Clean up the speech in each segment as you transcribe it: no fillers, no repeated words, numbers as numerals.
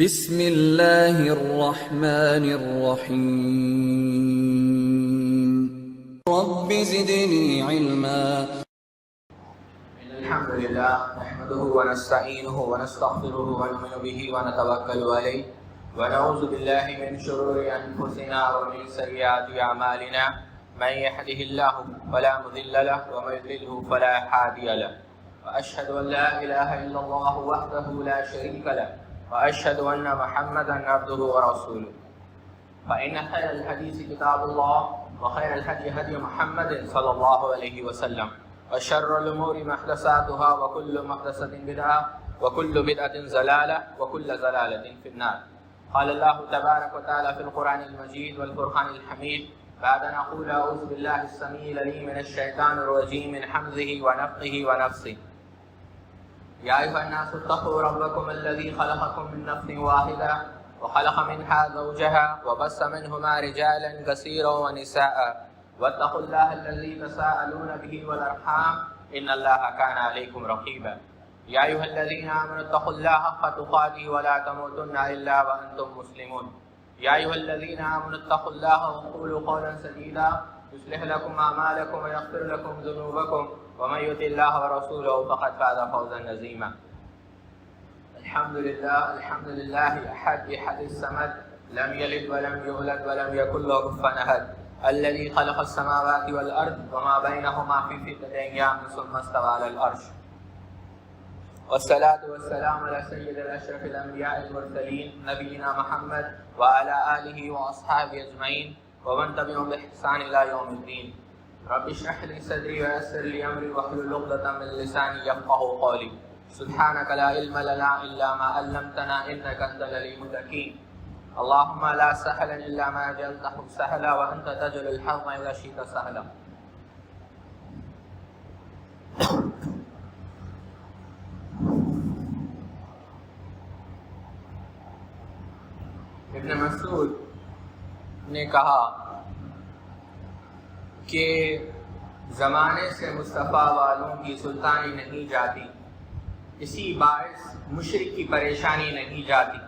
بسم اللہ الرحمن الرحیم رب زدنی علما الحمد لله نحمده ونستعينه ونستغفره ونؤمن به ونتوكل عليه ونعوذ بالله من شرور أنفسنا ومن سيئات أعمالنا من يهده الله فلا مضل له ومن يضلل فلا هادي له وأشهد أن لا إله إلا الله وحده لا شريك له وأشهد أن محمدا عبده ورسوله فإن خير الحديث كتاب الله وخير الهدي هدي محمد صلى الله عليه وسلم وشر الأمور محدثاتها وكل محدثة بدعة وكل بدعة ضلالة وكل ضلالة في النار. قال الله تبارك وتعالى في القرآن المجيد والفرقان الحميد بعد أن أقول أعوذ بالله السميع العليم من الشيطان الرجيم من حمزه ونفخه ونفثه. يا أيها الناس اتقوا ربكم الذي خلقكم من نفس واحدة وخلق منها زوجها وبث منهما رجالا كثيرا ونساء واتقوا الله الذي تساءلون به والأرحام إن الله كان عليكم رقيبا. يا أيها الذين آمنوا اتقوا الله حق تقاته ولا تموتن إلا وأنتم مسلمون. يا أيها الذين آمنوا اتقوا الله وقولوا قولا سديدا يصلح لكم أعمالكم ويغفر لكم ذنوبكم ومن يطع الله ورسوله فقد فاز فوزا عظيما. الحمد لله أحد الصمد لم يلد ولم يولد ولم يكن له كفوا أحد الذي خلق السماوات والأرض وما بينهما في 6 أيام ثم استوى على العرش. والصلاة والسلام على سيد الأشرف الأنبياء المرسلين نبينا محمد وعلى آله وأصحابه أجمعين ومن تبعهم بإحسان إلى يوم الدين. رب اشرح لي صدري ويسر لي أمري واحلل عقدة من لساني يفقهوا قولي. سبحانك لا علم لنا إلا ما علمتنا إنك أنت العليم الحكيم. اللهم لا سهلا إلا ما جعلته سهلا وأنت تجعل الحزن إذا شئت سهلا. ابن مسعود نے کہا کہ زمانے سے مصطفیٰ والوں کی سلطانی نہیں جاتی، اسی باعث مشرک کی پریشانی نہیں جاتی.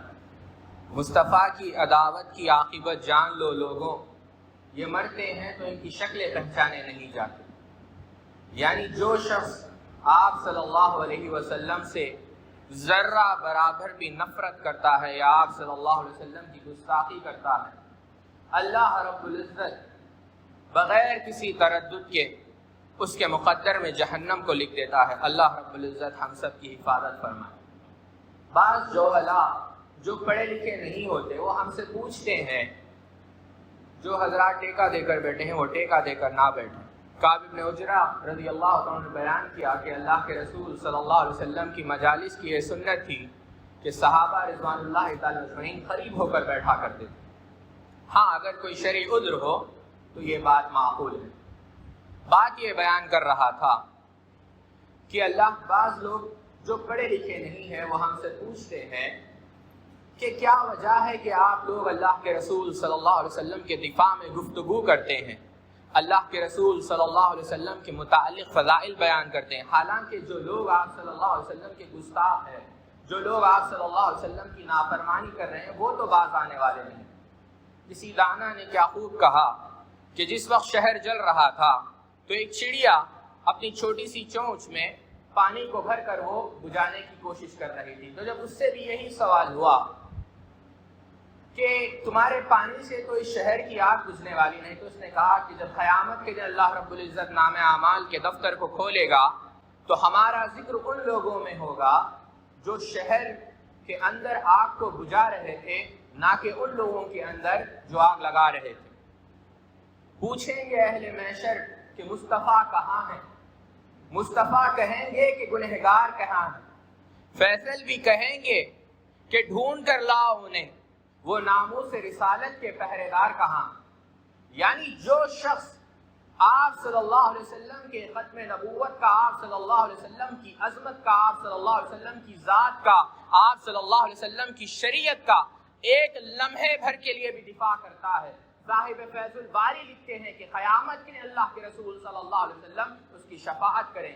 مصطفیٰ کی عداوت کی عاقبت جان لو لوگوں، یہ مرتے ہیں تو ان کی شکلیں پہچانے نہیں جاتی. یعنی جو شخص آپ صلی اللہ علیہ وسلم سے ذرہ برابر بھی نفرت کرتا ہے یا آپ صلی اللہ علیہ وسلم کی گستاخی کرتا ہے، اللہ رب العزت بغیر کسی تردد کے اس کے مقدر میں جہنم کو لکھ دیتا ہے. اللہ رب العزت ہم سب کی حفاظت فرمائے. بعض جو پڑھے لکھے نہیں ہوتے وہ ہم سے پوچھتے ہیں، جو حضرات ٹیکہ دے کر بیٹھے ہیں وہ ٹیکہ دے کر نہ بیٹھیں. کعب بن عجرہ رضی اللہ عنہ نے بیان کیا کہ اللہ کے رسول صلی اللہ علیہ وسلم کی مجالس کی یہ سنت تھی کہ صحابہ رضوان اللہ تعالی اجمعین قریب ہو کر بیٹھا کرتے تھے. ہاں اگر کوئی شرعی عذر ہو تو یہ بات معقول ہے. بات یہ بیان کر رہا تھا کہ بعض لوگ جو پڑھے لکھے نہیں ہیں وہ ہم سے پوچھتے ہیں کہ کیا وجہ ہے کہ آپ لوگ اللہ کے رسول صلی اللہ علیہ وسلم کے دفاع میں گفتگو کرتے ہیں، اللہ کے رسول صلی اللہ علیہ وسلم کے متعلق فضائل بیان کرتے ہیں، حالانکہ جو لوگ آپ صلی اللہ علیہ وسلم کے گستاخ ہیں، جو لوگ آپ صلی اللہ علیہ وسلم کی نافرمانی کر رہے ہیں وہ تو باز آنے والے نہیں. کسی دانا نے کیا خوب کہا کہ جس وقت شہر جل رہا تھا تو ایک چڑیا اپنی چھوٹی سی چونچ میں پانی کو بھر کر وہ بجھانے کی کوشش کر رہی تھی. تو جب اس سے بھی یہی سوال ہوا کہ تمہارے پانی سے تو اس شہر کی آگ بجھنے والی نہیں، تو اس نے کہا کہ جب قیامت کے دن اللہ رب العزت نامہ اعمال کے دفتر کو کھولے گا تو ہمارا ذکر ان لوگوں میں ہوگا جو شہر کے اندر آگ کو بجھا رہے تھے، نہ کہ ان لوگوں کے اندر جو آگ لگا رہے تھے. پوچھیں گے اہل محشر کہ مصطفیٰ کہاں ہیں؟ مصطفیٰ کہیں گے کہ گنہگار کہاں ہیں؟ فیصل بھی کہیں گے کہ ڈھونڈ کر لاؤ انہیں، وہ ناموس رسالت کے پہرے دار کہاں؟ یعنی جو شخص آپ صلی اللہ علیہ وسلم کے ختم نبوت کا، آپ صلی اللہ علیہ وسلم کی عظمت کا، آپ صلی اللہ علیہ وسلم کی ذات کا، آپ صلی اللہ علیہ وسلم کی شریعت کا ایک لمحے بھر کے لیے بھی دفاع کرتا ہے. صاحب فیض الباری لکھتے ہیں کہ قیامت کے دن اللہ کے رسول صلی اللہ علیہ وسلم اس کی شفاعت کریں.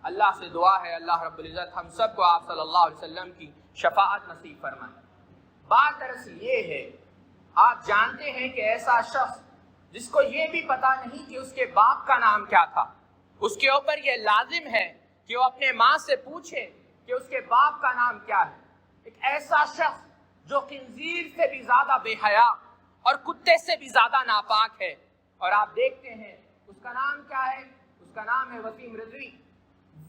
اللہ سے دعا ہے اللہ رب العزت ہم سب کو آپ صلی اللہ علیہ وسلم کی شفاعت نصیب فرمائے. بات دراصل یہ ہے، آپ جانتے ہیں کہ ایسا شخص جس کو یہ بھی پتا نہیں کہ اس کے باپ کا نام کیا تھا، اس کے اوپر یہ لازم ہے کہ وہ اپنے ماں سے پوچھے کہ اس کے باپ کا نام کیا ہے۔ ایک ایسا شخص جو خنزیر سے بھی زیادہ بے حیا اور کتے سے بھی زیادہ ناپاک ہے، اور آپ دیکھتے ہیں اس کا نام کیا ہے؟ اس کا نام ہے وسیم رضوی۔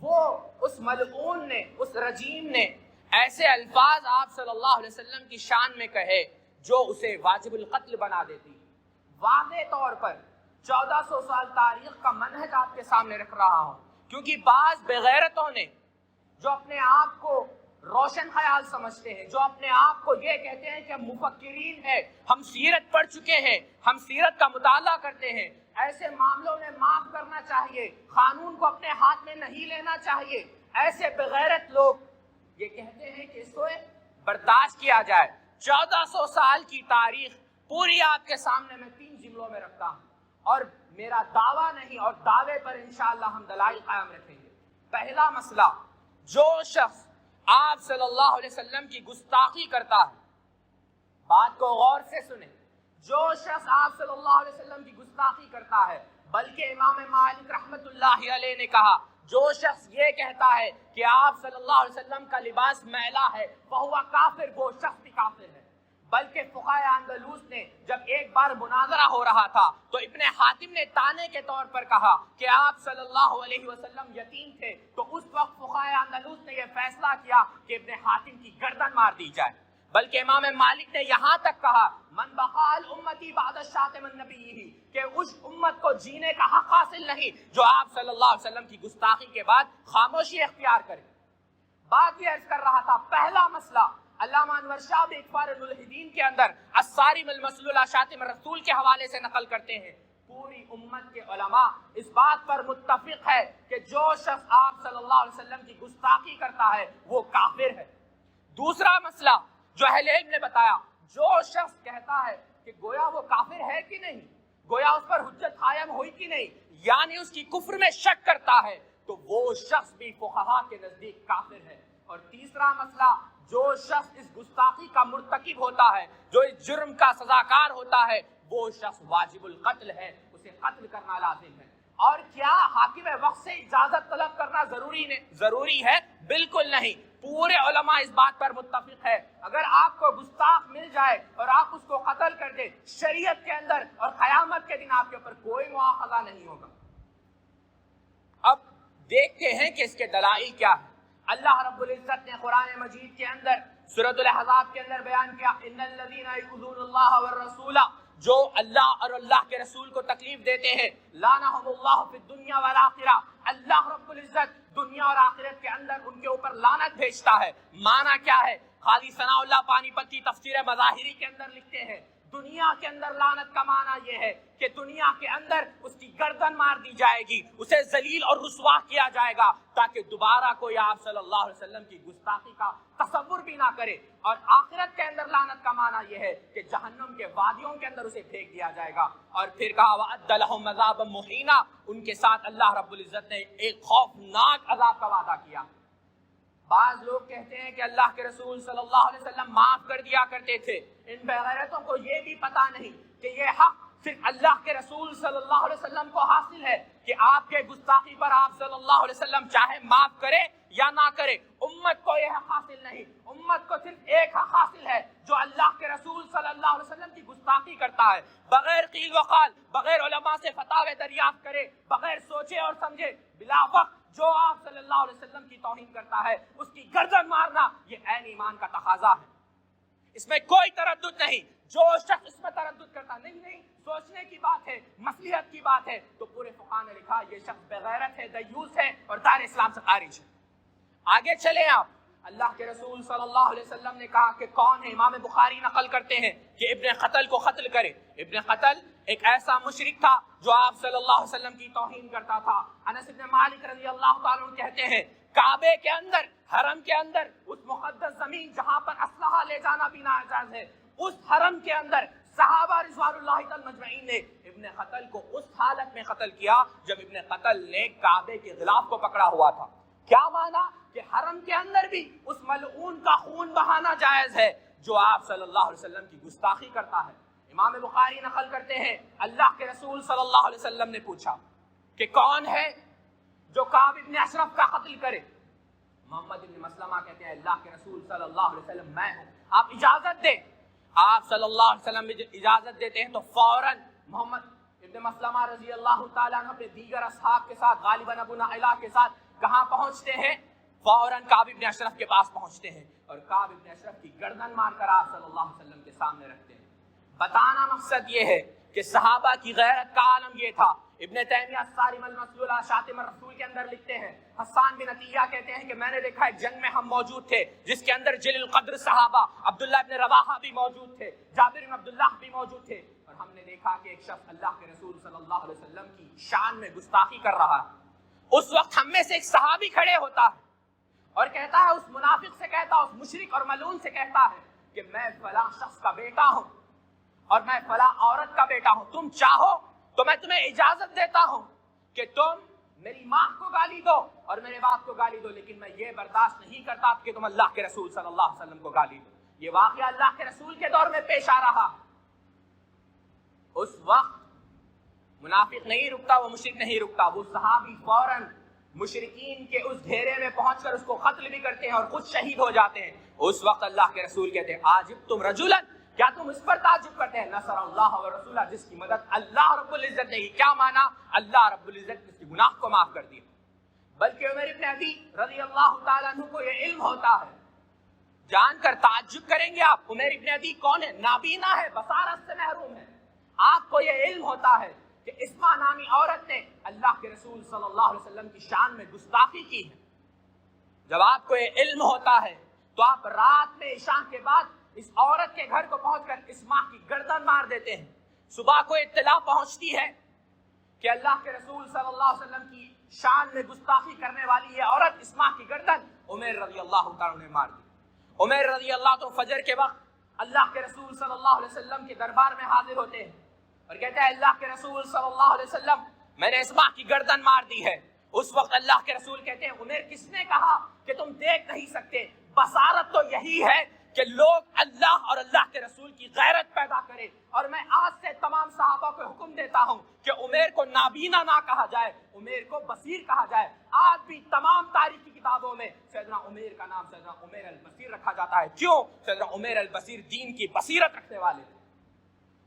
وہ اس ملعون نے، اس رجیم نے ایسے الفاظ آپ صلی اللہ علیہ وسلم کی شان میں کہے جو اسے واجب القتل بنا دیتی۔ واضح طور پر 1400 سال تاریخ کا منہج آپ کے سامنے رکھ رہا ہوں، کیونکہ بعض بغیرتوں نے جو اپنے آپ کو روشن خیال سمجھتے ہیں، جو اپنے آپ کو یہ کہتے ہیں کہ ہم مفکرین ہیں، ہم سیرت پڑھ چکے ہیں، ہم سیرت کا مطالعہ کرتے ہیں، ایسے معاملوں میں معاف کرنا چاہیے، قانون کو اپنے ہاتھ میں نہیں لینا چاہیے۔ ایسے بغیرت لوگ یہ کہتے ہیں کہ اس کو برداشت کیا جائے۔ 1400 سال کی تاریخ پوری آپ کے سامنے میں 3 جملوں میں رکھتا ہوں، اور میرا دعویٰ نہیں، اور دعوے پر انشاءاللہ ہم دلائل قائم رکھیں گے۔ پہلا مسئلہ، جو شخص آپ صلی اللہ علیہ وسلم کی گستاخی کرتا ہے، بات کو غور سے سنیں، جو شخص آپ صلی اللہ علیہ وسلم کی گستاخی کرتا ہے، بلکہ امام مالک رحمت اللہ علیہ نے کہا جو شخص یہ کہتا ہے کہ آپ صلی اللہ علیہ وسلم کا لباس میلا ہے فہو کافر، وہ شخص بھی کافر ہے۔ بلکہ فقہائے اندلس نے جب ایک بار مناظرہ ہو رہا تھا تو ابن حاتم نے تانے کے طور پر کہا کہ آپ صلی اللہ علیہ وسلم یتیم تھے، تو اس وقت فقہائے اندلس نے یہ فیصلہ کیا کہ ابن حاتم کی گردن مار دی جائے۔ بلکہ امام مالک نے یہاں تک کہا من بقاء الامتی بعد الشاتم النبی، کہ اس امت کو جینے کا حق حاصل نہیں جو آپ صلی اللہ علیہ وسلم کی گستاخی کے بعد خاموشی اختیار کرے۔ بات یہ عرض کر رہا تھا، پہلا مسئلہ علامہ انور شاہ اقفار الملحدین کے اندر الصارم المسلول شاتم الرسول کے حوالے سے نقل کرتے ہیں، پوری امت کے علماء اس بات پر متفق ہے کہ جو شخص آپ صلی اللہ علیہ وسلم کی گستاخی کرتا ہے وہ کافر ہے۔ دوسرا مسئلہ جو اہل علم نے بتایا، جو شخص کہتا ہے کہ گویا وہ کافر ہے کہ نہیں، گویا اس پر حجت قائم ہوئی کہ نہیں، یعنی اس کی کفر میں شک کرتا ہے، تو وہ شخص بھی فقہا کے نزدیک کافر ہے۔ اور تیسرا مسئلہ، جو شخص اس گستاخی کا مرتکب ہوتا ہے، جو اس جرم کا سزاکار ہوتا ہے، وہ شخص واجب القتل ہے، اسے قتل کرنا لازم ہے۔ اور کیا حاکم وقت سے اجازت طلب کرنا ضروری ہے؟ بالکل نہیں۔ پورے علماء اس بات پر متفق ہے، اگر آپ کو گستاخ مل جائے اور آپ اس کو قتل کر دیں، شریعت کے اندر اور قیامت کے دن آپ کے اوپر کوئی مواخذہ نہیں ہوگا۔ اب دیکھتے ہیں کہ اس کے دلائل کیا ہے۔ اللہ رب العزت نے قرآن مجید کے اندر سورۃ الاحزاب کے اندر بیان کیا ان الذین یؤذون اللہ والرسول، جو اللہ اور اللہ کے رسول کو تکلیف دیتے ہیں، لعنہم اللہ فی الدنیا والآخرہ، اللہ رب العزت دنیا اور آخرت کے اندر ان کے اوپر لعنت بھیجتا ہے۔ معنی کیا ہے؟ قاضی ثناء اللہ پانی پتی تفسیر مظاہری کے اندر لکھتے ہیں دنیا کے اندر لعنت کا معنی یہ ہے کہ دنیا کے اندر اس کی گردن مار دی جائے گی، اسے ذلیل اور رسوا کیا جائے گا تاکہ دوبارہ کوئی آپ صلی اللہ علیہ وسلم کی گستاخی کا تصور بھی نہ کرے۔ اور آخرت کے اندر لعنت کا معنی یہ ہے کہ جہنم کے وادیوں کے اندر اسے پھینک دیا جائے گا۔ اور پھر کہا وَأَعَدَّ لَهُمْ عَذَابًا مُهِينًا، ان کے ساتھ اللہ رب العزت نے ایک خوفناک عذاب کا وعدہ کیا۔ بعض لوگ کہتے ہیں کہ اللہ کے رسول صلی اللہ علیہ وسلم معاف کر دیا کرتے تھے۔ ان بغیرتوں کو یہ بھی پتا نہیں کہ یہ حق صرف اللہ کے رسول صلی اللہ علیہ وسلم کو حاصل ہے کہ آپ کے گستاخی پر آپ صلی اللہ علیہ وسلم چاہے معاف کرے یا نہ کرے، امت کو یہ حق حاصل نہیں۔ امت کو صرف ایک حق حاصل ہے، جو اللہ کے رسول صلی اللہ علیہ وسلم کی گستاخی کرتا ہے، بغیر قیل وقال، بغیر علماء سے فتاوی دریافت کرے، بغیر سوچے اور سمجھے، بلا وقت جو آپ صلی اللہ علیہ وسلم کی توہین کرتا ہے اس کی گردن مارنا یہ عین ایمان کا تقاضا ہے۔ اس میں کوئی تردد نہیں۔ جو شخص اس میں تردد کرتا نہیں سوچنے کی بات ہے، مصلحت کی بات ہے، تو پورے فقہاء نے لکھا یہ شخص بغیرت ہے، دیوس ہے اور دار اسلام سے خارج ہے۔ آگے چلیں آپ، اللہ کے رسول صلی اللہ علیہ وسلم نے کہا کہ کون ہے؟ امام بخاری نقل کرتے ہیں کہ ابن قتل کو قتل کرے۔ ابن قتل ایک ایسا مشرک تھا جو آپ صلی اللہ علیہ وسلم کی توہین کرتا تھا۔ انس بن مالک رضی اللہ تعالیٰ عنہ کہتے ہیں کعبے کے اندر، حرم کے اندر، اس مقدس زمین جہاں پر اسلحہ لے جانا بھی ناجائز ہے، اس حرم کے اندر صحابہ رضوان اللہ تعالی مجمعین نے ابن قتل کو اس حالت میں قتل کیا جب ابن قتل نے کعبے کے غلاف کو پکڑا ہوا تھا۔ کیا مانا؟ کہ حرم کے اندر بھی اس ملعون کا خون بہانا جائز ہے۔ جو آپ صلی اللہ علیہ وسلم کی گستاخی کرتا ہے۔ امام بخاری نقل کرتے ہیں اللہ کے رسول صلی اللہ علیہ وسلم نے پوچھا کہ کون ہے جو کعب ابن اشرف کا قتل کرے؟ محمد ابن مسلمہ کہتے ہیں اللہ کے رسول صلی اللہ علیہ وسلم میں ہوں، آپ اجازت دیں۔ آپ صلی اللہ علیہ وسلم اجازت دیتے ہیں تو فوراً محمد ابن مسلمہ رضی اللہ تعالیٰ عنہ اپنے دیگر اصحاب کے ساتھ غالباً ابو نعیلہ کے ساتھ کہاں پہنچتے ہیں؟ فوراً کعب ابن اشرف کے پاس پہنچتے ہیں اور کعب ابن اشرف کی گردن مار کر آپ صلی اللہ علیہ وسلم کے سامنے رکھتے ہیں۔ بتانا مقصد یہ ہے کہ صحابہ کی غیرت کا عالم یہ تھا۔ ابن تیمیہ الصارم المسلول شاتم الرسول کے اندر لکھتے ہیں، حسان بن عطیہ کہتے ہیں کہ میں نے دیکھا ایک جنگ میں ہم موجود تھے جس کے اندر جلیل القدر صحابہ عبداللہ ابن رواحہ بھی موجود تھے، جابر بن عبداللہ بھی موجود تھے، اور ہم نے دیکھا کہ ایک شخص اللہ کے رسول صلی اللہ علیہ وسلم کی شان میں گستاخی کر رہا ہے۔ اس وقت ہم میں سے ایک صحابی کھڑے ہوتا ہے اور کہتا ہے، اس منافق سے کہتا ہے، اس مشرک اور ملعون سے کہتا ہے کہ میں فلاں شخص کا بیٹا ہوں اور میں فلاں عورت کا بیٹا ہوں، تم چاہو تو میں تمہیں اجازت دیتا ہوں کہ تم میری ماں کو گالی دو اور میرے باپ کو گالی دو، لیکن میں یہ برداشت نہیں کرتا کہ تم اللہ کے رسول صلی اللہ علیہ وسلم کو گالی دو۔ یہ واقعہ اللہ کے رسول کے دور میں پیش آ رہا۔ اس وقت منافق نہیں رکتا، وہ مشرک نہیں رکتا، وہ صحابی فوراً مشرکین کے اس گھیرے میں پہنچ کر اس کو قتل بھی کرتے ہیں اور خود شہید ہو جاتے ہیں۔ اس وقت اللہ کے رسول کہتے ہیں آجب تم رجلن، کیا تم اس پر تعجب کرتے ہیں؟ نصر اللہ و رسولہ، جس کی مدد اللہ رب العزت نے کی۔ کیا مانا؟ اللہ رب العزت نے اس کے گناہ کو معاف کر دیا۔ بلکہ عمر ابن عدی رضی اللہ تعالیٰ عنہ کو یہ علم ہوتا ہے، جان کر تعجب کریں گے آپ، عمر ابن عدی کون ہے؟ نابینا ہے، بصارت سے محروم ہے۔ آپ کو یہ علم ہوتا ہے کہ اسما نامی عورت نے اللہ کے رسول صلی اللہ علیہ وسلم کی شان میں گستاخی کی ہے۔ جب آپ کو یہ علم ہوتا ہے تو آپ رات میں عشاء کے بعد اس عورت کے گھر کو پہنچ کر اسما کی گردن مار دیتے ہیں۔ صبح کو اطلاع پہنچتی ہے کہ اللہ کے رسول صلی اللہ علیہ وسلم کی شان میں گستاخی کرنے والی یہ عورت اسما کی گردن عمر رضی اللہ تعالیٰ نے مار دی۔ عمر رضی اللہ تو فجر کے وقت اللہ کے رسول صلی اللہ علیہ وسلم کے دربار میں حاضر ہوتے ہیں اور کہتے ہیں اللہ کے رسول صلی اللہ علیہ وسلم میں نے اسما کی گردن مار دی ہے۔ اس وقت اللہ کے رسول کہتے ہیں عمر کس نے کہا کہ تم دیکھ نہیں سکتے؟ بصارت تو یہی ہے کہ لوگ اللہ اور اللہ کے رسول کی غیرت پیدا کرے، اور میں آج سے تمام صحابہ کو حکم دیتا ہوں کہ عمر کو نابینا نہ کہا جائے، عمر کو بصیر کہا جائے۔ آج بھی تمام تاریخی کتابوں میں سیدنا عمر کا نام سیدنا عمر البصیر رکھا جاتا ہے۔ کیوں؟ سیدنا عمر البصیر دین کی بصیرت رکھنے والے تھے۔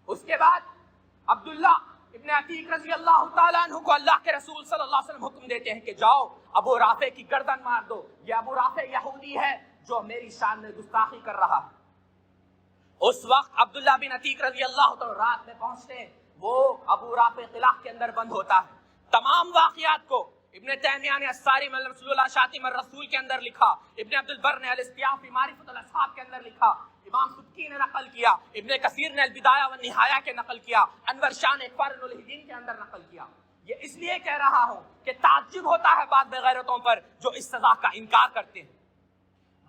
اس کے بعد عبداللہ ابن عتیق رضی اللہ تعالیٰ عنہ کو اللہ کے رسول صلی اللہ علیہ وسلم حکم دیتے ہیں کہ جاؤ ابو رافع کی گردن مار دو، یہ ابو رافع یہودی ہے جو میری شان میں گستاخی کر رہا ہے۔ اس وقت عبداللہ بن عتیق رضی اللہ تعالیٰ رات میں پہنچتے ہیں، وہ ابو رافع قلعہ کے اندر بند ہوتا ہے۔ تمام واقعات کو ابن تیمیہ نے الصارم المسلول شاتم الرسول کے اندر لکھا، ابن عبد البر نے الاستیاف فی معرفت الاصحاب کے اندر لکھا، امام سبکی نے نقل کیا، ابن کثیر نے البدایہ والنہایہ کے نقل کیا، انور شاہ نے اخبار الہدین کے اندر نقل کیا۔ یہ اس لیے کہہ رہا ہوں کہ تعجب ہوتا ہے بعض بغیرتوں پر جو اس سزا کا انکار کرتے ہیں۔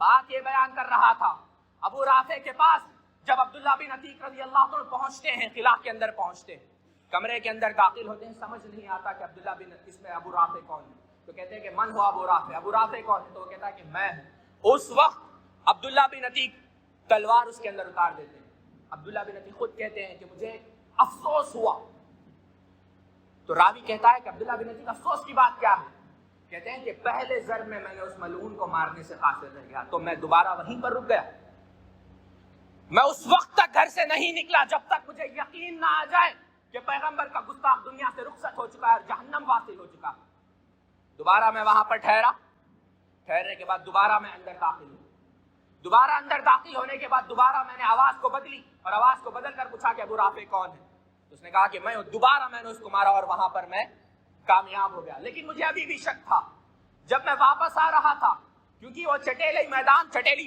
بات یہ بیان کر رہا تھا ابو رافع کے پاس جب عبداللہ بن عتیق رضی اللہ عنہ پہنچتے ہیں، قلعہ کے اندر پہنچتے ہیں، کمرے کے اندر داخل ہوتے ہیں، سمجھ نہیں آتا کہ عبداللہ بن اس میں ابو رافع کون ہے، تو کہتے ہیں کہ من ہوا ابو رافع، ابو رافع کون ہے؟ تو وہ کہتا ہے کہ میں ہوں۔ اس وقت عبداللہ بن عتیق تلوار اس کے اندر اتار دیتے ہیں۔ عبداللہ بن عتیق خود کہتے ہیں کہ مجھے افسوس ہوا۔ تو راوی کہتا ہے کہ عبداللہ بن عتیق افسوس کی بات کیا ہے؟ کہتے ہیں کہ پہلے ضرب میں نے اس ملعون کو مارنے سے قاصر رہ گیا تو میں دوبارہ وہیں پر رک گیا۔ میں اس وقت تک گھر سے نہیں نکلا جب تک مجھے یقین نہ آ جائے کہ پیغمبر کا گستاخ دنیا سے رخصت ہو چکا ہے اور جہنم واصل ہو چکا۔ دوبارہ میں وہاں پر ٹھہرا، ٹھہرنے کے بعد دوبارہ میں اندر داخل ہوں۔ دوبارہ اندر داخل ہونے کے بعد دوبارہ میں نے آواز کو بدلی اور آواز کو بدل کر پوچھا کہ ابو رافع کون ہے؟ اس نے کہا کہ میں ہوں۔ دوبارہ میں نے اس کو مارا اور وہاں پر میں کامیاب ہو گیا، لیکن مجھے ابھی بھی شک تھا۔ جب میں واپس آ رہا تھا، کیونکہ وہ چٹیلی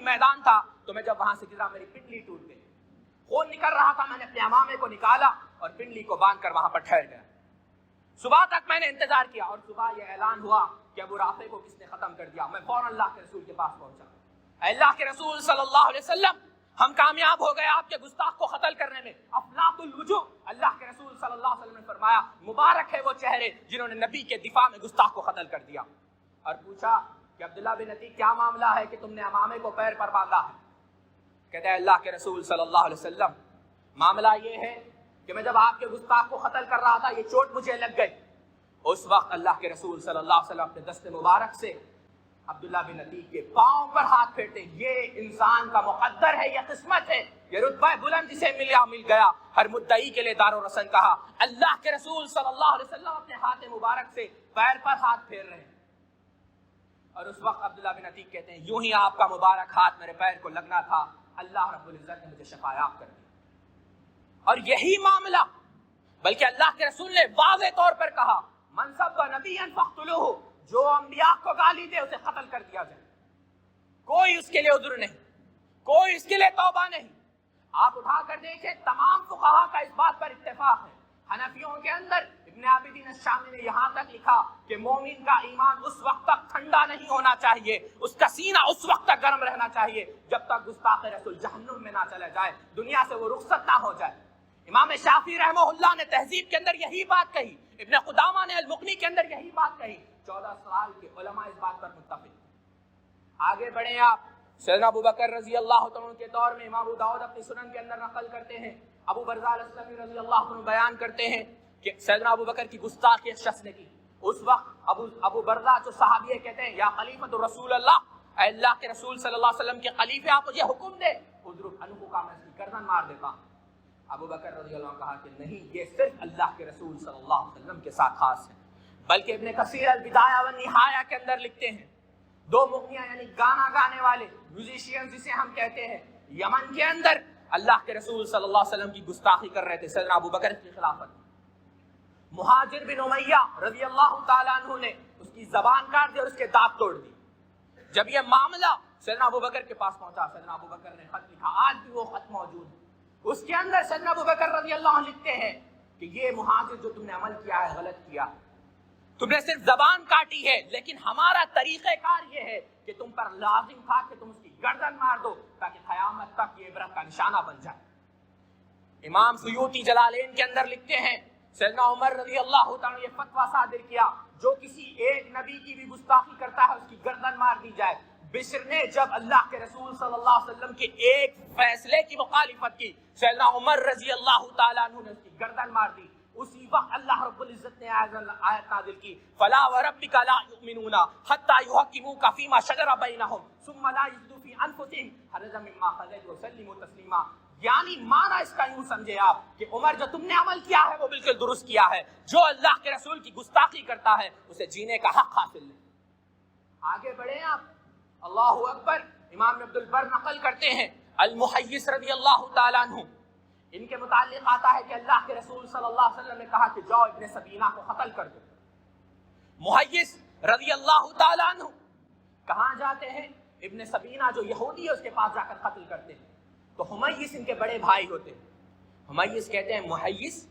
میدان تھا، تو میں جب وہاں سے گزرا میری پنڈلی ٹوٹ گئی، خون نکل رہا تھا، میں نے اپنے امامے کو نکالا اور پنڈلی کو باندھ کر وہاں پر ٹھہر گیا۔ صبح تک میں نے انتظار کیا اور صبح یہ اعلان ہوا کہ ابو رافع کو کس نے ختم کر دیا۔ میں فوراً اللہ کے رسول کے پاس پہنچا، اللہ کے رسول صلی اللہ علیہ وسلم ہم کامیاب ہو گئے آپ کے گستاخ کو قتل کرنے میں۔ افلاط الوجوہ، اللہ کے رسول صلی اللہ علیہ وسلم نے فرمایا مبارک ہے وہ چہرے جنہوں نے نبی کے دفاع میں گستاخ کو قتل کر دیا۔ اور پوچھا کہ عبداللہ بن عتیق کیا معاملہ ہے کہ تم نے امامے کو پیر پر باندھا ہے؟ کہتے ہیں اللہ کے رسول صلی اللہ علیہ وسلم معاملہ یہ ہے کہ میں جب آپ کے گستاخ کو قتل کر رہا تھا یہ چوٹ مجھے لگ گئی. اس وقت اللہ کے رسول صلی اللہ علیہ وسلم اپنے دست مبارک سے عبداللہ بن عتیق کے پاؤں پر ہاتھ پھیرتے ہیں. یہ انسان کا مقدر ہے, یہ قسمت ہے, یہ رتبہ بلند جسے مل گیا. ہر مدعی کے لیے دار و رسن کہا. اللہ کے رسول صلی اللہ علیہ وسلم اپنے ہاتھ مبارک سے پیر پر ہاتھ پھیر رہے ہیں. اور اس وقت عبداللہ بن عتیق کہتے ہیں یوں ہی آپ کا مبارک ہاتھ میرے پیر کو لگنا تھا, اللہ رب العزت نے مجھے شفایاب کر دی. اور یہی معاملہ بلکہ اللہ کے رسول نے واضح طور پر کہا من سب نبیا فاقتلوہ, جو انبیاء کو گالی دے اسے قتل کر دیا جائے. کوئی اس کے لیے عذر نہیں, کوئی اس کے لیے توبہ نہیں. آپ اٹھا کر دیکھیں تمام فقہا کا اس بات پر اتفاق ہے. حنفیوں کے اندر ابن عابدین الشامی نے یہاں تک لکھا کہ مومن کا ایمان اس وقت تک ٹھنڈا نہیں ہونا چاہیے, اس کا سینہ اس وقت تک گرم رہنا چاہیے جب تک گستاخ رسول جہنم میں نہ چلا جائے, دنیا سے وہ رخصت نہ ہو جائے. امام شافعی رحمہ اللہ نے تہذیب کے اندر یہی بات کہی, ابن قدامہ نے المغنی کے اندر یہی بات کہی. 14 سال کے علماء اس بات پر متفق. آگے بڑھیں آپ. سیدنا ابو بکر رضی اللہ عنہ کے دور میں امام ابو داؤد اپنی سنن کے اندر نقل کرتے ہیں, ابو برزہ الاسلمی رضی اللہ عنہ بیان کرتے ہیں کہ سیدنا ابو بکر کی گستاخی ایک شخص نے کی. اس وقت ابو برزہ جو صحابی ہے کہتے ہیں یا خلیفۃ رسول اللہ, اے اللہ کے رسول صلی اللہ علیہ وسلم کے خلیفے آپ مجھے حکم دے, اضرب عنہ کا میں اس کی گردن مار دیتا ہوں. ابو بکر رضی اللہ عنہ کہا کہ نہیں, یہ صرف اللہ کے رسول صلی اللہ علیہ وسلم کے ساتھ خاص ہے. بلکہ ابن کثیر البدایہ والنہایہ کے اندر لکھتے ہیں دو مغنیاں یعنی گانا گانے والے میوزیشین جسے ہم کہتے ہیں یمن کے اندر اللہ کے رسول صلی اللہ علیہ وسلم کی گستاخی کر رہے تھے سیدنا ابو بکر کی خلافت. مہاجر بن امیہ رضی اللہ تعالیٰ عنہ نے اس کی زبان کاٹ دی اور اس کے دانت توڑ دی. جب یہ معاملہ سیدنا ابو بکر کے پاس پہنچا, سیدنا ابو بکر نے خط لکھا, آج بھی وہ خط موجود ہے. اس کے اندر سیدنا ابو بکر رضی اللہ عنہ لکھتے ہیں کہ یہ مہاجر جو تم نے عمل کیا ہے غلط کیا, تم نے صرف زبان کاٹی ہے, لیکن ہمارا طریقہ کار یہ ہے کہ تم پر لازم تھا کہ تم اس کی گردن مار دو تاکہ قیامت تک یہ عبرت کا نشانہ بن جائے. امام سیوطی جلالین کے اندر لکھتے ہیں سیدنا عمر رضی اللہ تعالیٰ نے یہ فتویٰ صادر کیا جو کسی ایک نبی کی بھی گستاخی کرتا ہے اس کی گردن مار دی جائے. بشر نے جب اللہ کے رسول صلی اللہ علیہ وسلم کے ایک فیصلے کی مخالفت کی, سیدنا عمر رضی اللہ تعالیٰ عنہ نے اس کی گردن مار دی. اسی وقت اللہ رب العزت نے آیت نازل کی فلا وربک لا یؤمنون حتی یحکموک فیما شجر بینہم ثم لا یجدوا فی انفسہم حرجا مما قضیت وسلموا تسلیما. یعنی معنی اس کا یوں سمجھے آپ کہ عمر جو تم نے عمل کیا ہے وہ بالکل درست کیا ہے, جو اللہ کے رسول کی گستاخی کرتا ہے اسے جینے کا حق حاصل ہے. آگے بڑھیں آپ. اللہ اکبر. امام عبد البر نقل کرتے ہیں المحیص رضی اللہ تعالیٰ عنہ, ان کے متعلق آتا ہے کہ اللہ کے رسول صلی اللہ علیہ وسلم نے کہا کہ جاؤ ابن سبینہ کو قتل کر دو. محیص رضی اللہ تعالیٰ عنہ کہاں جاتے ہیں؟ ابن سبینہ جو یہودی ہے اس کے پاس جا کر قتل کرتے ہیں. تو حمیص ان کے بڑے بھائی ہوتے ہیں. حمیص کہتے ہیں محیص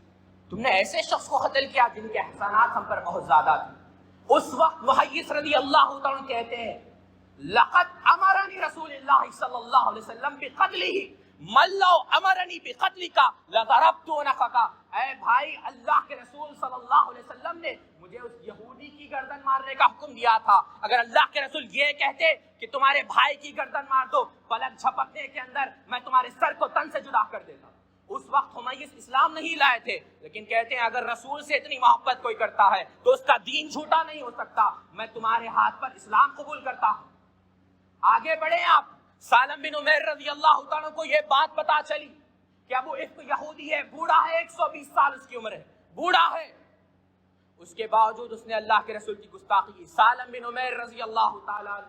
تم نے ایسے شخص کو قتل کیا جن کے احسانات ہم پر بہت زیادہ تھے. اس وقت محیص رضی اللہ تعالیٰ کہتے ہیں لقد امرنی رسول اللہ صلی اللہ علیہ وسلم بقتلہ من لو امرنی بقتلک لضربت عنقک. اے بھائی, اللہ کے رسول صلی اللہ علیہ وسلم نے مجھے اس یہودی کی گردن مارنے کا حکم دیا تھا. اگر اللہ کے رسول یہ کہتے کہ تمہارے بھائی کی گردن مار دو, پلک جھپکنے کے اندر میں تمہارے سر کو تن سے جدا کر دیتا. اس وقت حمیص اسلام نہیں لائے تھے, لیکن کہتے ہیں اگر رسول سے اتنی محبت کوئی کرتا ہے تو اس کا دین جھوٹا نہیں ہو سکتا, میں تمہارے ہاتھ پر اسلام قبول کرتا ہوں. آگے بڑھیں آپ. سالم بن عمیر رضی اللہ تعالیٰ کو یہ بات پتا چلی کہ ابو افق یہودی ہے, بوڑھا ہے, 120 سال اس کی عمر ہے, بوڑھا ہے, اس کے باوجود اس نے اللہ کے رسول کی گستاخی کی. سالم بن عمیر رضی اللہ تعالیٰ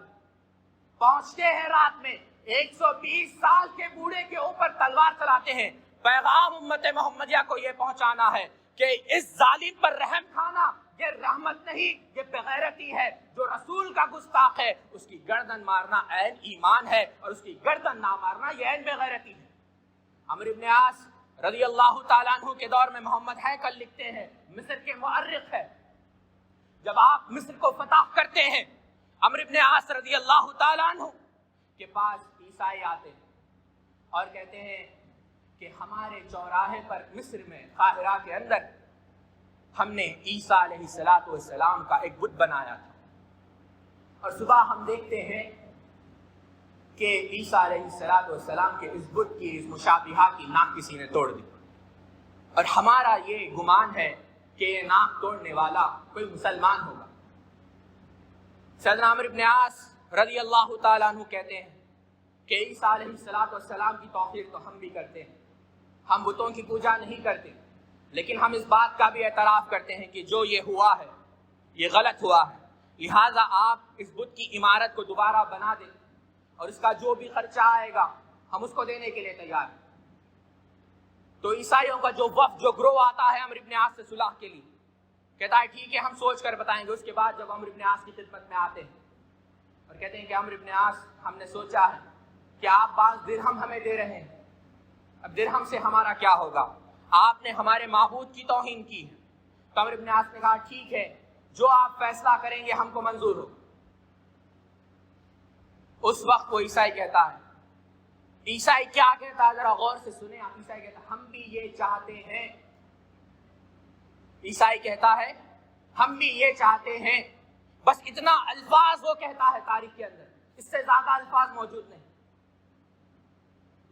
پہنچتے ہیں رات میں, 120 سال کے بوڑھے کے اوپر تلوار چلاتے ہیں. پیغام امت محمدیہ کو یہ پہنچانا ہے کہ اس ظالم پر رحم کھانا یہ رحمت نہیں, یہ بغیرتی ہے. جو رسول کا گستاخ ہے اس کی گردن مارنا عین ایمان ہے, اور اس کی گردن نہ مارنا یہ عین بغیرتی ہے. عمرو بن عاص رضی اللہ تعالیٰ عنہ کے دور میں محمد ہیکل لکھتے ہیں, مصر کے مؤرخ ہے, جب آپ مصر کو فتح کرتے ہیں عمرو بن عاص رضی اللہ تعالیٰ عنہ کے پاس عیسائی آتے ہیں اور کہتے ہیں کہ ہمارے چوراہے پر مصر میں قاہرہ کے اندر ہم نے عیسیٰ علیہ السلام کا ایک بت بنایا تھا, اور صبح ہم دیکھتے ہیں کہ عیسیٰ علیہ السلام کے اس بت کی، اس مشابہہ کی ناک کسی نے توڑ دی، اور ہمارا یہ گمان ہے کہ یہ ناک توڑنے والا کوئی مسلمان ہوگا۔ سیدنا عمرو بن عاص رضی اللہ تعالیٰ عنہ کہتے ہیں کہ عیسیٰ علیہ السلام کی توقیر تو ہم بھی کرتے ہیں، ہم بتوں کی پوجا نہیں کرتے، لیکن ہم اس بات کا بھی اعتراف کرتے ہیں کہ جو یہ ہوا ہے یہ غلط ہوا ہے، لہٰذا آپ اس بت کی عمارت کو دوبارہ بنا دیں، اور اس کا جو بھی خرچہ آئے گا ہم اس کو دینے کے لیے تیار ہیں۔ تو عیسائیوں کا جو وفد، جو گروہ آتا ہے عمرو بن عاص سے صلح کے لیے، کہتا ہے ٹھیک ہے ہم سوچ کر بتائیں گے۔ اس کے بعد جب عمرو بن عاص کی خدمت میں آتے ہیں اور کہتے ہیں کہ عمرو بن عاص، ہم نے سوچا ہے کہ آپ بعض درہم ہمیں دے رہے ہیں، اب درہم سے ہمارا کیا ہوگا، آپ نے ہمارے معبود کی توہین کی ہے۔ تو عمرو بن عاص نے کہا ٹھیک ہے جو آپ فیصلہ کریں گے ہم کو منظور ہو۔ اس وقت وہ عیسائی کہتا ہے، عیسائی کیا کہتا ہے ذرا غور سے سنیں آپ، عیسائی کہتا ہے ہم بھی یہ چاہتے ہیں، عیسائی کہتا ہے ہم بھی یہ چاہتے ہیں، بس اتنا الفاظ وہ کہتا ہے تاریخ کے اندر، اس سے زیادہ الفاظ موجود نہیں۔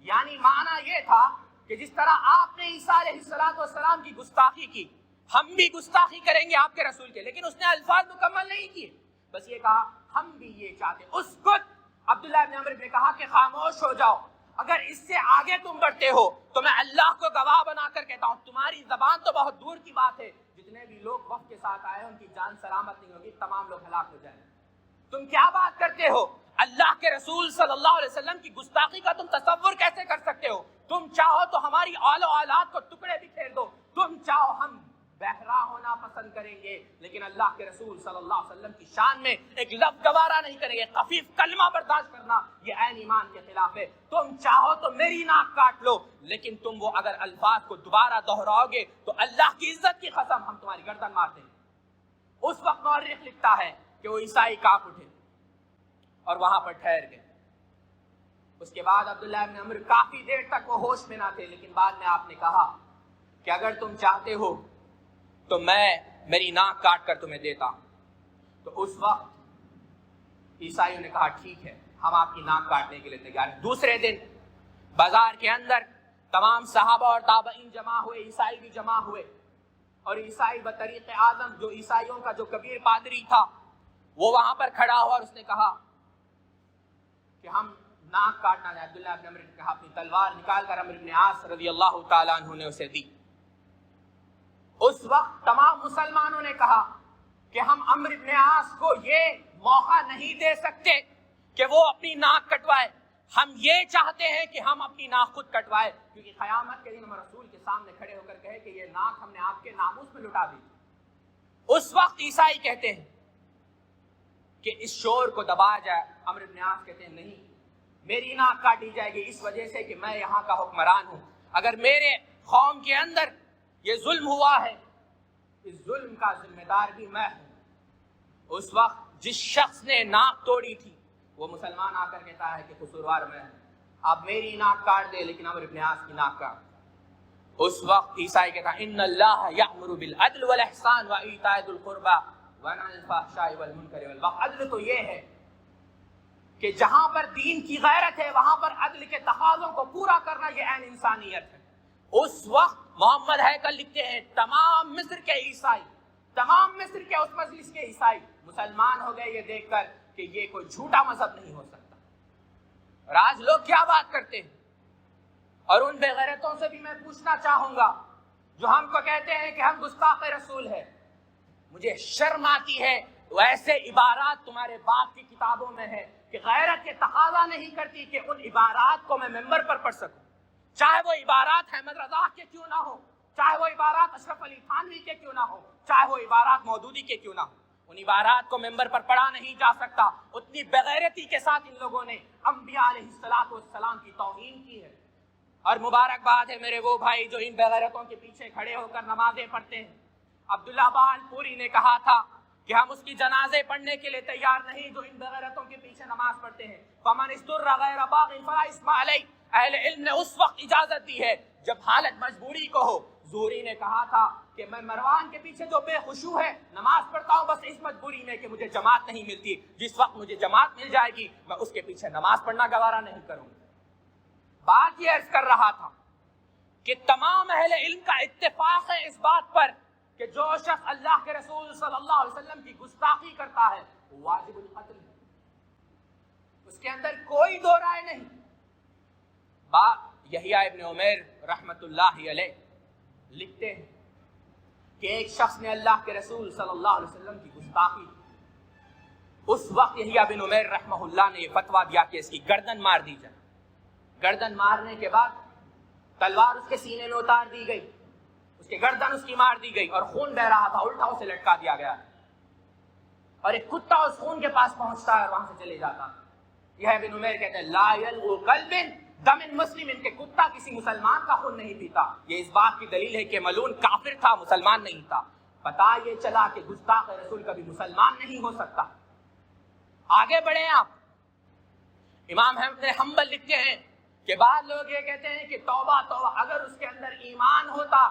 یعنی معنی یہ تھا کہ جس طرح آپ نے عیسیٰ علیہ السلام کی گستاخی کی، ہم بھی گستاخی کریں گے آپ کے رسول کے، لیکن اس نے الفاظ مکمل نہیں کیے، بس یہ کہا ہم بھی یہ چاہتے ہیں۔ اسکت، عبداللہ بن عمرو نے کہا کہ خاموش ہو جاؤ، اگر اس سے آگے تم بڑھتے ہو تو میں اللہ کو گواہ بنا کر کہتا ہوں تمہاری زبان تو بہت دور کی بات ہے، جتنے بھی لوگ وفد کے ساتھ آئے ان کی جان سلامت نہیں ہوگی، تمام لوگ ہلاک ہو جائیں۔ تم کیا بات کرتے ہو، اللہ کے رسول صلی اللہ علیہ وسلم کی گستاخی کا تم تصور کیسے کر سکتے ہو؟ تم چاہو تو ہماری آل و اولاد کو ٹکڑے بھی پھیر دو، تم چاہو ہم بہرا ہونا پسند کریں گے، لیکن اللہ کے رسول صلی اللہ علیہ وسلم کی شان میں ایک لفظ گوارا نہیں کریں گے، خفیف کلمہ برداشت کرنا یہ عین ایمان کے خلاف ہے۔ تم چاہو تو میری ناک کاٹ لو، لیکن تم وہ اگر الفاظ کو دوبارہ دہراؤ گے تو اللہ کی عزت کی قسم ہم تمہاری گردن مار دیں گے۔ اس وقت مورخ لکھتا ہے کہ وہ عیسائی کانپ اٹھے اور وہاں پر ٹھہر گئے۔ اس کے بعد عبداللہ بن عمرو کافی دیر تک وہ ہوش میں نہ تھے، لیکن بعد میں آپ نے کہا کہ اگر تم چاہتے ہو تو میں میری ناک کاٹ کر تمہیں دیتا ہوں۔ تو اس وقت عیسائیوں نے کہا ٹھیک ہے ہم آپ کی ناک کاٹنے کے لیے تیار ہیں۔ دوسرے دن بازار کے اندر تمام صحابہ اور تابعین جمع ہوئے، عیسائی بھی جمع ہوئے، اور عیسائی بطریق اعظم جو عیسائیوں کا جو کبیر پادری تھا وہ وہاں پر کھڑا ہوا اور اس نے کہا کہ ہم ناک کاٹنا ہے۔ عبداللہ بن عمرو نے کہا اپنی تلوار نکال کر عمرو بن عاص رضی اللہ تعالیٰ عنہ نے اسے دی۔ اس وقت تمام مسلمانوں نے کہا کہ ہم عمرو بن عاص کو یہ موقع نہیں دے سکتے کہ وہ اپنی ناک کٹوائے، ہم یہ چاہتے ہیں کہ ہم اپنی ناک خود کٹوائے، کیونکہ قیامت کے دن ہم رسول کے سامنے کھڑے ہو کر کہے کہ یہ ناک ہم نے آپ کے ناموس میں لٹا دی۔ اس وقت عیسائی کہتے ہیں کہ اس شور کو دبایا جائے۔ عمرو بن عاص کہتے ہیں نہیں، میری ناک کاٹی جائے گی اس وجہ سے کہ میں یہاں کا حکمران ہوں، اگر میرے قوم کے اندر یہ ظلم ہوا ہے اس ظلم کا ذمہ دار بھی میں ہوں۔ اس وقت جس شخص نے ناک توڑی تھی وہ مسلمان آ کر کہتا ہے کہ قصوروار میں ہوں، آپ میری ناک کاٹ دے لیکن عمرو بن عاص کی ناک کاٹ۔ اس وقت عیسائی کہتا ہے ان اللہ یأمر بالعدل والاحسان وایتاء ذی القربى ونہی عن الفحشاء والمنکر والبغی۔ عدل تو یہ ہے کہ جہاں پر دین کی غیرت ہے وہاں پر عدل کے تقاضوں کو پورا کرنا یہ عین انسانیت ہے۔ اس وقت محمد ہیکل لکھتے ہیں تمام مصر کے عیسائی، تمام مصر کے اس مجلس کے عیسائی مسلمان ہو گئے یہ دیکھ کر کہ یہ کوئی جھوٹا مذہب نہیں ہو سکتا۔ اور آج لوگ کیا بات کرتے ہیں، اور ان بے غیرتوں سے بھی میں پوچھنا چاہوں گا جو ہم کو کہتے ہیں کہ ہم گستاخ رسول ہیں، مجھے شرم آتی ہے ویسے عبارات تمہارے باپ کی کتابوں میں ہے کہ غیرت کے تقاضا نہیں کرتی کہ ان عبارات کو میں ممبر پر پڑھ سکوں، چاہے وہ عبارات احمد رضا کے کیوں نہ ہو، چاہے وہ عبارات اشرف علی تھانوی کے کیوں نہ ہو، چاہے وہ عبارات مودودی کے کیوں نہ ہو، ان عبارات کو ممبر پر پڑھا نہیں جا سکتا۔ اتنی بغیرتی کے ساتھ ان لوگوں نے انبیاء علیہ السلام کی توہین کی ہے۔ اور مبارکباد ہے میرے وہ بھائی جو ان بغیرتوں کے پیچھے کھڑے ہو کر نمازیں پڑھتے ہیں۔ عبداللہ بال پوری نے کہا تھا کہ ہم اس کی جنازے پڑھنے کے لیے تیار نہیں جو ان بغیرتوں کے پیچھے نماز پڑھتے ہیں۔ فمن اضطر غیر باغ فلا اثم علیہ، اہل علم نے اس وقت اجازت دی ہے جب حالت مجبوری کو ہو، زہری نے کہا تھا کہ میں مروان کے پیچھے جو بے خشوع ہے نماز پڑھتا ہوں بس اس مجبوری میں کہ مجھے جماعت نہیں ملتی، جس وقت مجھے جماعت مل جائے گی میں اس کے پیچھے نماز پڑھنا گوارا نہیں کروں گا۔ بات یہ عرض کر رہا تھا کہ تمام اہل علم کا اتفاق ہے اس بات پر کہ جو شخص اللہ کے رسول صلی اللہ علیہ وسلم کی گستاخی کرتا ہے وہ واجب القتل ہے، اس کے اندر کوئی دو رائے نہیں۔ یحییٰ ابن عمیر رحمت اللہ علیہ لکھتے ہیں کہ ایک شخص نے اللہ کے رسول صلی اللہ علیہ وسلم کی گستاخی، اس وقت یحییٰ بن عمیر رحمہ اللہ نے یہ فتویٰ دیا کہ اس کی گردن مار دی جائے۔ گردن مارنے کے بعد تلوار اس کے سینے میں اتار دی گئی، اس کے گردن اس کی مار دی گئی اور خون بہ رہا تھا، الٹا اسے لٹکا دیا گیا اور ایک کتا اس خون کے پاس پہنچتا ہے اور وہاں سے چلے جاتا ہے۔ یہ بن عمیر کہتے ہیں لا یلغو کلب دم مسلم، ان کے کتا کسی مسلمان کا خون نہیں پیتا۔ یہ اس بات کی دلیل ہے کہ ملعون کافر تھا، مسلمان نہیں تھا۔ پتہ یہ چلا کہ گستاخ رسول کبھی مسلمان نہیں ہو سکتا۔ آگے بڑھیں آپ، امام احمد بن حنبل لکھتے ہیں کہ بعض لوگ یہ کہتے ہیں کہ توبہ توبہ، اگر اس کے اندر ایمان ہوتا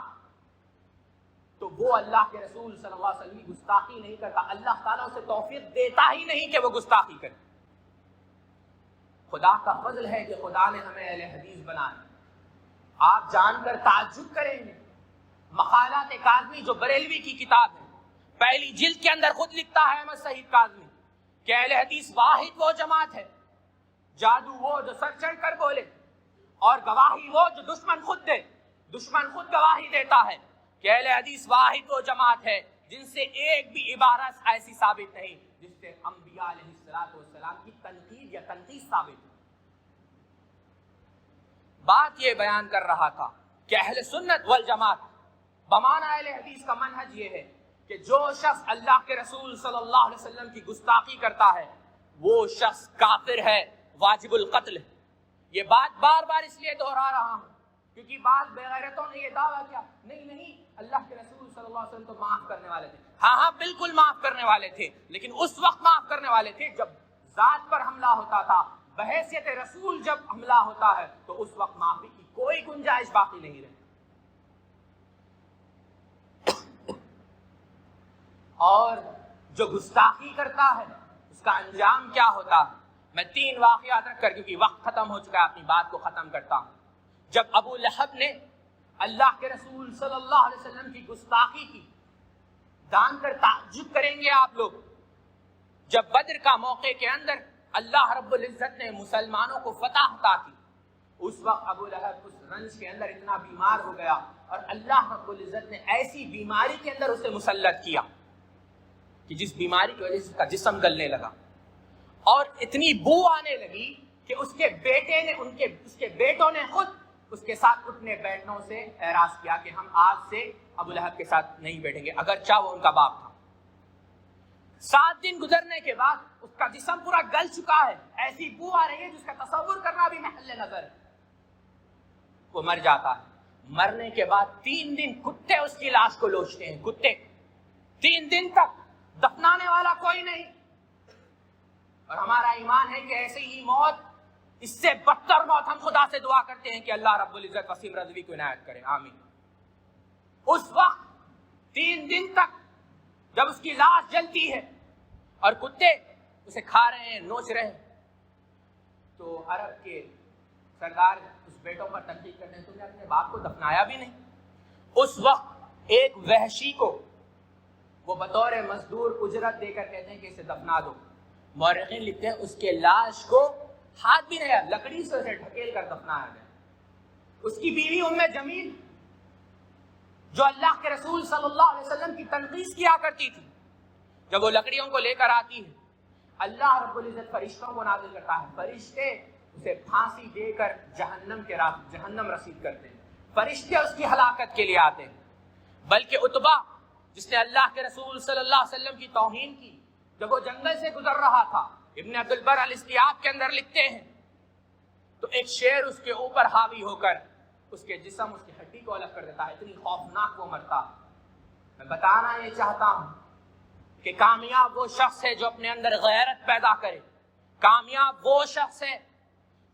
تو وہ اللہ کے رسول صلی اللہ علیہ وسلم کی گستاخی نہیں کرتا، اللہ تعالیٰ اسے توفیق دیتا ہی نہیں کہ وہ گستاخی کرے۔ خدا کا فضل ہے کہ خدا نے ہمیں اہل حدیث بنائے۔ آپ جان کر تعجب کریں گے، مقالات کاظمی جو بریلوی کی کتاب ہے، پہلی جلد کے اندر خود لکھتا ہے احمد سعید کاظمی کہ اہل حدیث واحد وہ جماعت ہے، جادو وہ جو سر چڑھ کر بولے اور گواہی وہ جو دشمن خود دے، دشمن خود گواہی دیتا ہے کہ اہل حدیث واحد وہ جماعت ہے جن سے ایک بھی عبارت ایسی ثابت نہیں جس سے انبیاء علیہ السلام کی تنقید یا تنقیص ثابت ہے۔ بات یہ بیان کر رہا تھا کہ اہل سنت والجماعت بمعنی اہل حدیث کا منہج یہ ہے کہ جو شخص اللہ کے رسول صلی اللہ علیہ وسلم کی گستاخی کرتا ہے وہ شخص کافر ہے، واجب القتل ہے۔ یہ بات بار بار اس لیے دہرا رہا ہوں کیونکہ بعض بے غیرتوں نے یہ دعویٰ کیا نہیں اللہ کے رسول صلی اللہ علیہ وسلم تو معاف کرنے والے تھے۔ ہاں بالکل معاف کرنے والے تھے، لیکن اس وقت معاف کرنے والے تھے جب ذات پر حملہ ہوتا تھا، بحیثیت رسول جب حملہ ہوتا ہے تو اس وقت معافی کی کوئی گنجائش باقی نہیں رہتی۔ اور جو گستاخی کرتا ہے اس کا انجام کیا ہوتا ہے؟ میں 3 واقعات رکھ کر، کیونکہ وقت ختم ہو چکا ہے، اپنی بات کو ختم کرتا ہوں۔ جب ابو لہب نے اللہ کے رسول صلی اللہ علیہ وسلم کی گستاخی کی، جان کر تعجب کریں گے آپ لوگ، جب بدر کا موقع کے اندر اللہ رب العزت نے مسلمانوں کو فتح عطا کی، اس وقت ابو لہب اس رنج کے اندر اتنا بیمار ہو گیا اور اللہ رب العزت نے ایسی بیماری کے اندر اسے مسلط کیا کہ جس بیماری کی وجہ سے اس کا جسم گلنے لگا اور اتنی بو آنے لگی کہ اس کے بیٹوں نے خود اس کے ساتھ اٹھنے بیٹھنوں سے اعراض کیا کہ ہم آج سے ابو لہب کے ساتھ نہیں بیٹھیں گے، اگرچہ وہ ان کا باپ تھا۔ 7 دن گزرنے کے بعد اس کا جسم پورا گل چکا ہے، ایسی بو آ رہی ہے جس کا تصور کرنا بھی محل نظر ہے۔ وہ مر جاتا ہے، مرنے کے بعد 3 دن کتے اس کی لاش کو لوچتے ہیں، کتے 3 دن تک دفنانے والا کوئی نہیں۔ اور ہمارا ایمان ہے کہ ایسے ہی موت، اس سے بدتر موت ہم خدا سے دعا کرتے ہیں کہ اللہ رب العزت وسیم رضوی کو عنایت کرے، آمین۔ اس وقت 3 دن تک جب اس کی لاش جلتی ہے اور کتے اسے کھا رہے ہیں، نوچ رہے ہیں، تو عرب کے سردار اس بیٹوں پر تنقید کرتے ہیں تم نے اپنے باپ کو دفنایا بھی نہیں۔ اس وقت ایک وحشی کو وہ بطور مزدور اجرت دے کر کہتے ہیں کہ اسے دفنا دو۔ مورخین لکھتے ہیں اس کے لاش کو ہاتھ بھی نہیں، لکڑی سے اسے ڈھکیل کر دفنایا گیا۔ اس کی بیوی ام جمیل جو اللہ کے رسول صلی اللہ علیہ وسلم کی تنقید کیا کرتی تھی، جب وہ لکڑیوں کو لے کر آتی ہے، اللہ رب العزت فرشتوں کو نازل کرتا ہے، فرشتے اسے پھانسی دے کر جہنم رسید کرتے ہیں، فرشتے اس کی ہلاکت کے لیے آتے ہیں۔ بلکہ عتبہ جس نے اللہ کے رسول صلی اللہ علیہ وسلم کی توہین کی، جب وہ جنگل سے گزر رہا تھا، ابن عبد البر الاستیاب کے اندر لکھتے ہیں تو ایک شیر اس کے اوپر حاوی ہو کر اس کے جسم، اس کی ہڈی کو الگ کر دیتا ہے، اتنی خوفناک وہ مرتا۔ میں بتانا یہ چاہتا ہوں کہ کامیاب وہ شخص ہے جو اپنے اندر غیرت پیدا کرے، کامیاب وہ شخص ہے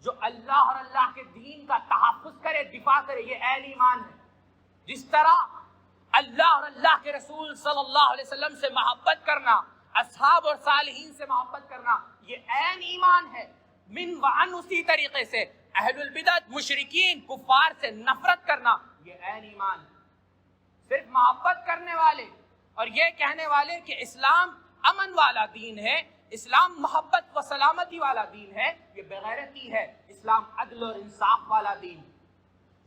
جو اللہ اور اللہ کے دین کا تحفظ کرے، دفاع کرے۔ یہ اہل ایمان ہے جس طرح اللہ اور اللہ کے رسول صلی اللہ علیہ وسلم سے محبت کرنا، اصحاب اور صالحین سے محبت کرنا، یہ عین ایمان ہے۔ من وعن اسی طریقے سے اہل البدعت، مشرکین، کفار سے نفرت کرنا، یہ عین ایمان ہے۔ صرف محبت کرنے والے اور یہ کہنے والے کہ اسلام امن والا دین ہے، اسلام محبت و سلامتی والا دین ہے، یہ بغیرتی ہے۔ اسلام عدل اور انصاف والا دین،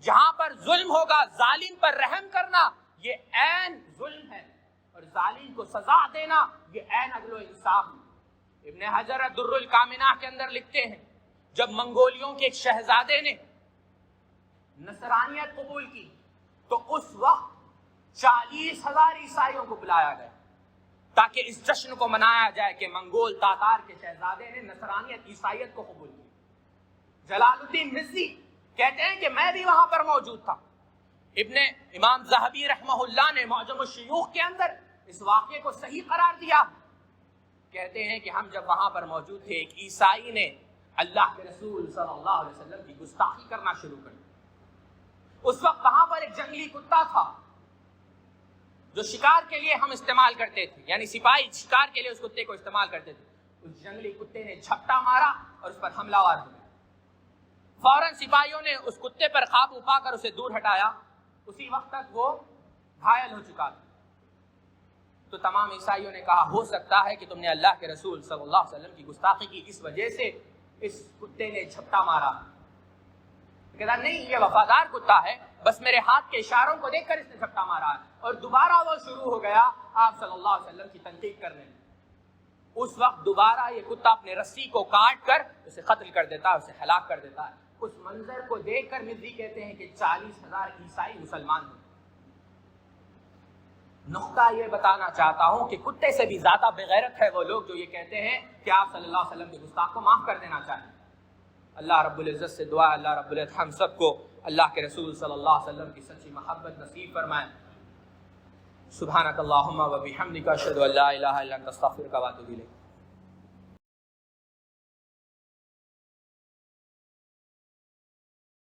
جہاں پر ظلم ہوگا ظالم پر رحم کرنا یہ عین ظلم ہے، اور ظالم کو سزا دینا یہ عین عدل و انصاف ہے۔ ابن حجر الدر الکامنہ کے اندر لکھتے ہیں جب منگولیوں کے ایک شہزادے نے نصرانیت قبول کی تو اس وقت 40,000 عیسائیوں کو بلایا گیا تاکہ اس جشن کو منایا جائے کہ منگول تاتار کے شہزادے نے نصرانیت عیسائیت کو قبول کی۔ جلال الدین مزی کہتے ہیں کہ میں بھی وہاں پر موجود تھا۔ امام ذہبی رحمہ اللہ نے معجم الشیوخ کے اندر اس واقعے کو صحیح قرار دیا۔ کہتے ہیں کہ ہم جب وہاں پر موجود تھے، ایک عیسائی نے اللہ کے رسول صلی اللہ علیہ وسلم کی گستاخی کرنا شروع کر دی۔ اس وقت وہاں پر ایک جنگلی کتا تھا جو شکار کے لیے ہم استعمال کرتے تھے، یعنی سپاہی شکار کے لیے اس کتے کو استعمال کرتے تھے۔ اس جنگلی کتے نے جھپٹا مارا اور اس پر حملہ آور ہو گیا۔ فوراً سپاہیوں نے اس کتے پر قابو پا کر اسے دور ہٹایا۔ اسی وقت تک وہ گھائل ہو چکا تھا۔ تو تمام عیسائیوں نے کہا ہو سکتا ہے کہ تم نے اللہ کے رسول صلی اللہ علیہ وسلم کی گستاخی کی، اس وجہ سے اس کتے نے جھپٹا مارا۔ کہتا نہیں، یہ وفادار کتا ہے، بس میرے ہاتھ کے اشاروں کو دیکھ کر اس نے جھپٹا مارا ہے۔ اور دوبارہ وہ شروع ہو گیا آپ صلی اللہ علیہ وسلم کی تنقید کرنے میں۔ اس وقت دوبارہ یہ کتا اپنے رسی کو کاٹ کر اسے قتل کر دیتا ہے، اسے ہلاک کر دیتا ہے۔ اس منظر کو دیکھ کر مزی کہتے ہیں کہ 40,000 عیسائی مسلمان ہوئے۔ نقطہ یہ بتانا چاہتا ہوں کہ کتے سے بھی زیادہ بغیرت ہے وہ لوگ جو یہ کہتے ہیں کہ آپ صلی اللہ علیہ وسلم کے گستاخ کو معاف کر دینا چاہیں۔ اللہ رب العزت سے دعا ہے اللہ رب العزت ہم سب کو اللہ کے رسول صلی اللہ علیہ وسلم کی سچی محبت نصیب فرمائے۔ سبحانک اللہم و بحمدک اشہد ان لا الہ الا انت استغفرک و اتوب الیک۔